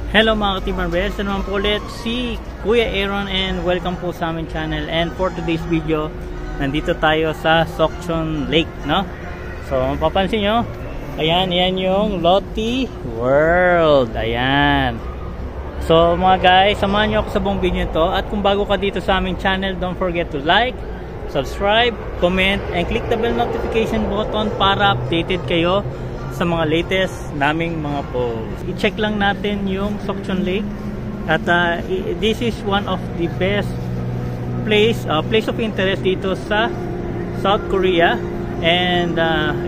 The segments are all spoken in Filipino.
Hello mga ka-Team Rebels, ito naman po ulit si Kuya Aaron and welcome po sa aming channel. And for today's video, nandito tayo sa Sokchon Lake, no? So mapapansin nyo, ayan yung Lotte World. Ayan. So mga guys, samahan nyo ako sa buong video nito. At kung bago ka dito sa aming channel, don't forget to like, subscribe, comment, and click the bell notification button para updated kayo sa mga latest naming mga posts. I-check lang natin yung Sokchon Lake. At this is one of the best place of interest dito sa South Korea. And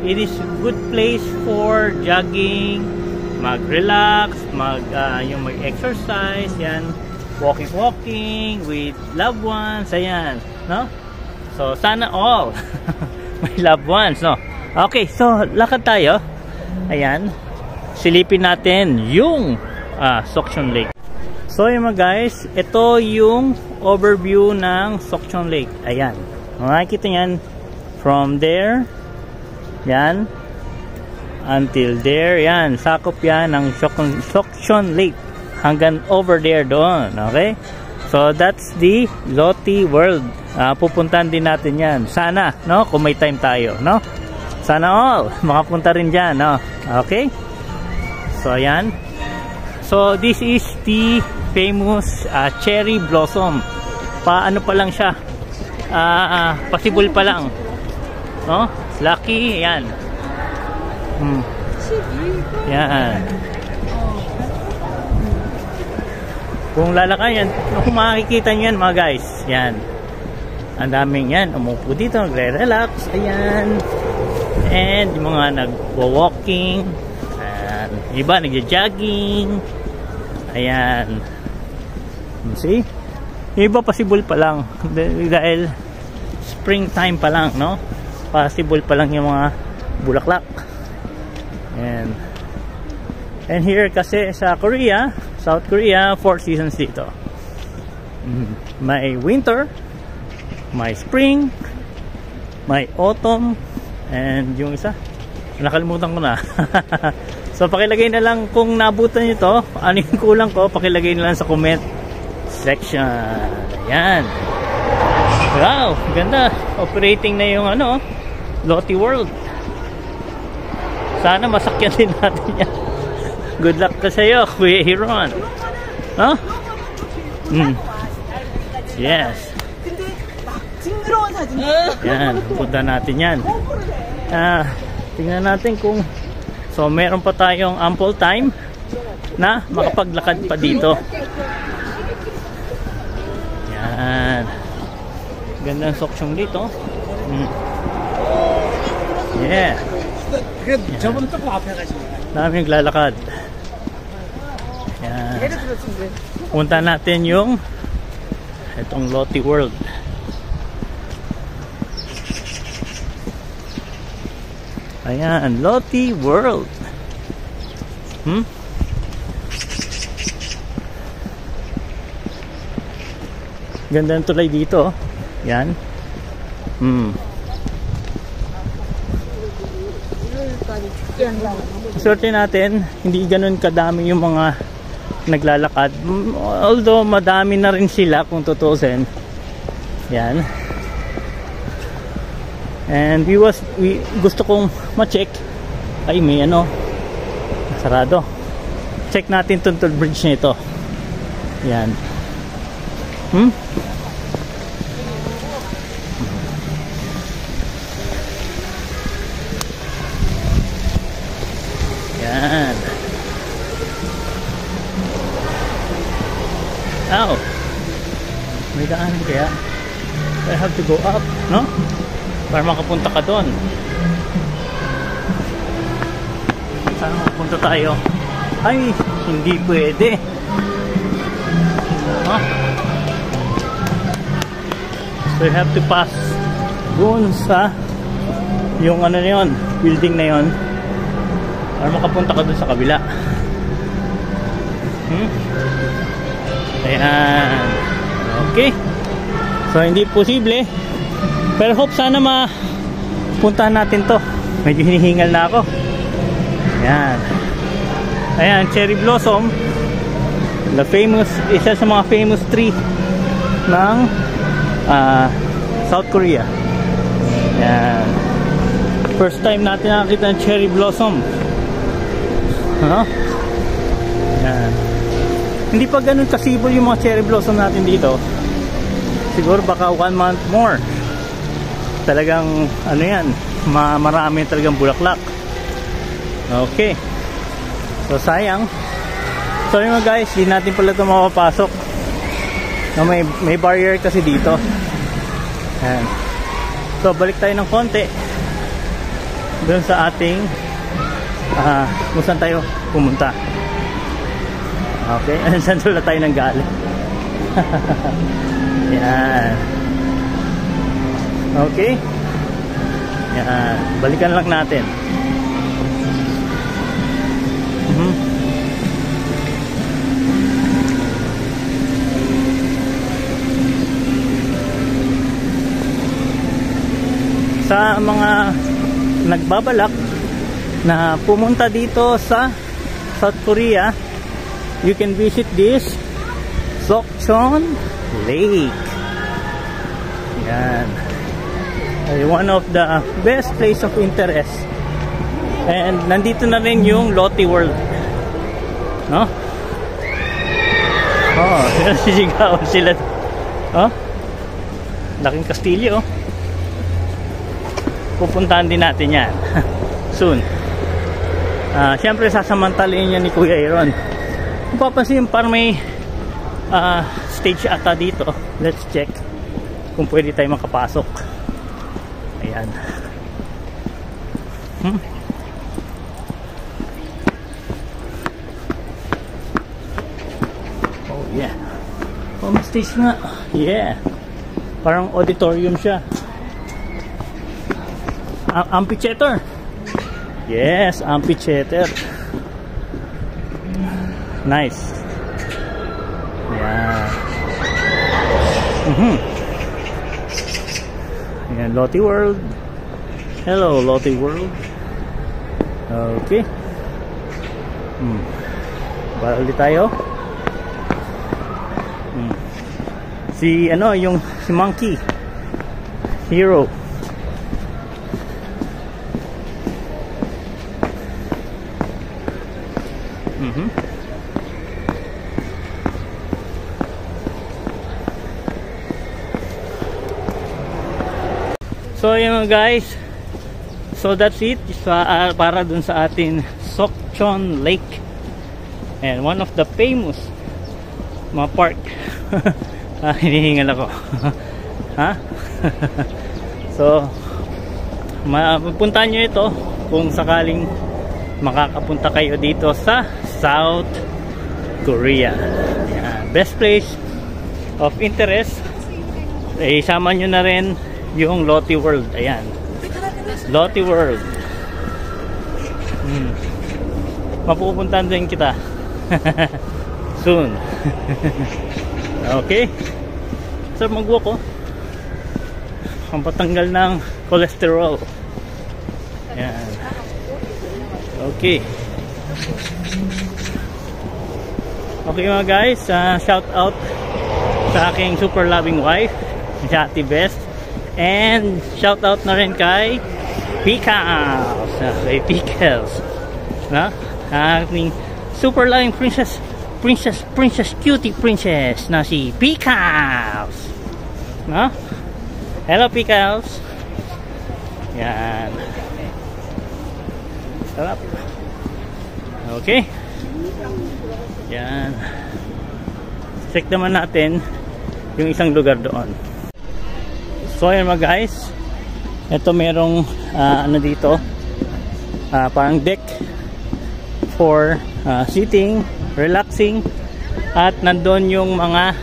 it is good place for jogging, mag-relax, yung mag-exercise, yan, walking with loved ones, ayan, no? So sana all may loved ones, no? Okay, so lakad tayo. Ayan, silipin natin yung Sokchon Lake. So yung mga guys, ito yung overview ng Sokchon Lake. Ayan, makikita nyan from there, yan, until there, yan, sakop yan ng Sokchon Lake hanggang over there doon. Okay, so that's the Lotte World. Pupuntahan din natin yan sana, no, kung may time tayo, no? Sana all makapunta rin dyan, no? Okay, so ayan, so this is the famous cherry blossom. Paano pa lang siya, possible pa lang, no? Lucky, ayan. Yan, kung lalakad yan, kung makikita nyo yan mga guys, yan, ang daming yan, umupo dito, nagre-relax, ayan. And yung mga nagwa-walking, iba nagja-jogging, ayan. See? Yung iba possible pa lang dahil springtime pa lang, no? Possible pa lang yung mga bulaklak. And here kasi sa Korea, South Korea, 4 seasons dito. May winter, may spring, may autumn, and yung isa, nakalimutan ko na. So pakilagay na lang kung nabutan nyo to, ano yung kulang ko, pakilagay na lang sa comment section. Ayan. Wow, ganda. Operating na yung Lotte World. Sana masakyan din natin yan. Good luck ka sa'yo, Kuya Aaron. Huh? Yes. Yan, punta natin yan. Tingnan natin kung meron pa tayong ample time na makapaglakad pa dito. Yan, ganda ng Sokchon dito. Yeah, dami naglalakad. Yan, punta natin yung itong Lotte World. Ayan, Lotte World. Ganda ng tulay dito. Yan. Swerte natin, hindi ganun kadami yung mga naglalakad. Although madami na rin sila kung tutusin. Yan. And gusto kong ma-check. Ay, may sarado. Check natin Tuntol Bridge na ito. Yan. Yan. Ow. May daanan kaya? I have to go up, no? Para makapunta ka doon. Saan makapunta tayo? Ay, hindi pwede. So you have to pass doon sa yung na yun, building na yun, para makapunta ka doon sa kabila. Ayan. Okay. So hindi posible. Pero hope sana mapuntahan natin to. Medyo hinihingal na ako. Ayan. Ayan, cherry blossom. The famous, isa sa mga famous tree ng South Korea. Yan. First time natin nakakita ng cherry blossom. Yan. Hindi pa ganun kasibol yung mga cherry blossom natin dito. Siguro baka 1 month more. Talagang ano yan, marami talagang bulaklak. Okay. So sayang. Sorry mga guys, di natin pala ito makapasok. No, may barrier kasi dito. Ayan. So balik tayo ng konti doon sa ating kung saan tayo pumunta. Okay, saan tula tayo nang galing. Yan. Okay. Yan, balikan lang natin. Sa mga nagbabalak na pumunta dito sa South Korea, you can visit this Sokchon Lake. Yan. One of the best place of interest. And nandito na rin yung Lotte World. No? Oh, sisigaw sila. Oh? Laking kastilyo. Pupuntahan din natin yan soon. Siyempre sasamantalain yan ni Kuya Aaron. Kung papansin, parang may stage ata dito. Let's check kung pwede tayo makapasok. Ayan. Oh yeah. Oh, may stage nga. Yeah. Parang auditorium siya. Amphitheater. Yes, amphitheater. Nice. Yeah. Ayan, Lotte World. Hello, Lotte World. Okay. Para ulit tayo. Si ano, yung si Monkey Hero. So yun guys, so that's it para dun sa atin Sokchon Lake, and one of the famous mga park. Hinihingal ako. Ha? So mapuntahan nyo ito kung sakaling makakapunta kayo dito sa South Korea. Yan. Best place of interest, isama nyo na rin yung Lotte World. Ayan, Lotte World. Mapupuntahan din kita soon. Okay, so mag-walk ko ang patanggal ng cholesterol. Ayan. Okay. Okay mga guys, shout out sa aking super loving wife, si Ate Best. And shout out na rin kay Pickles. Kay Pickles. Na? Aking super loving princess, cutie princess na si Pickles. Na? Hello Pickles. Yan. Sarap. Okay. Yan. Check naman natin yung isang lugar doon. So ayan mga guys, ito merong ano dito, parang deck for sitting, relaxing, at nandun yung mga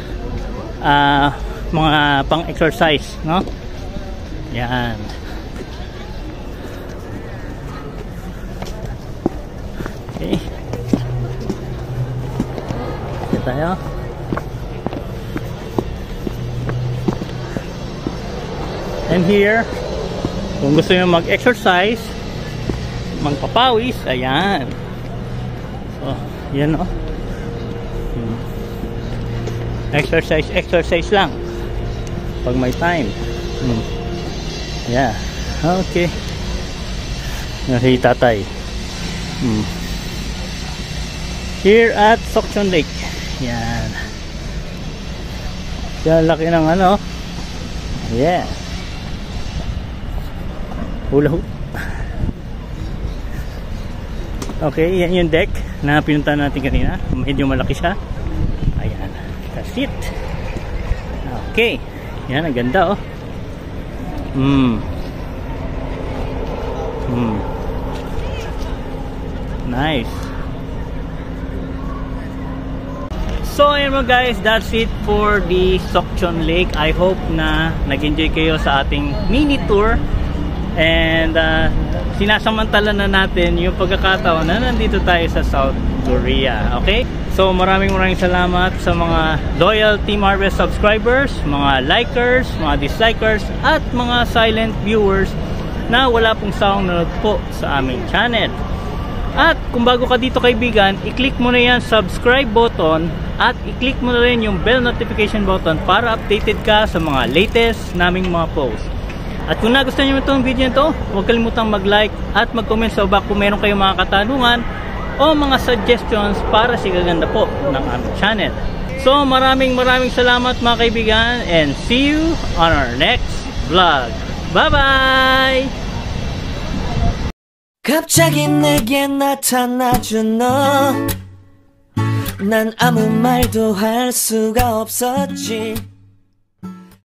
pang exercise, no? Yan. Okay. Ito tayo. And here, kung gusto nyo mag-exercise, magpapawis, ayan. So, yan o. exercise lang pag may time. Yeah, okay. Si tatay here at Sokchon Lake. Yan, yan laki ng ano. Yeah, hula hoop. Okay, yan yung deck na pinuntahan natin kanina. Medyo malaki siya. Ayan, that's it. Okay, yan, ang ganda oh. Nice. So ayun mga guys, that's it for the Sokchon Lake. I hope na nag-enjoy kayo sa ating mini tour. And sinasamantala na natin yung pagkakataon na nandito tayo sa South Korea. Okay? So maraming salamat sa mga loyal Team Harvest subscribers, mga likers, mga dislikers, at mga silent viewers na wala pong sawang nanood po sa aming channel. At kung bago ka dito kaibigan, i-click mo na yan subscribe button at i-click mo na rin yung bell notification button para updated ka sa mga latest naming mga posts. At kung nagustuhan nyo itong video nito, huwag kalimutang mag-like at mag-comment sa baba kung meron kayong mga katanungan o mga suggestions para sa gaganda po ng aming channel. So maraming salamat mga kaibigan, and see you on our next vlog. Bye-bye! 갑자기 내게 나타나준 너, 난 아무 말도 할 수가 없었지.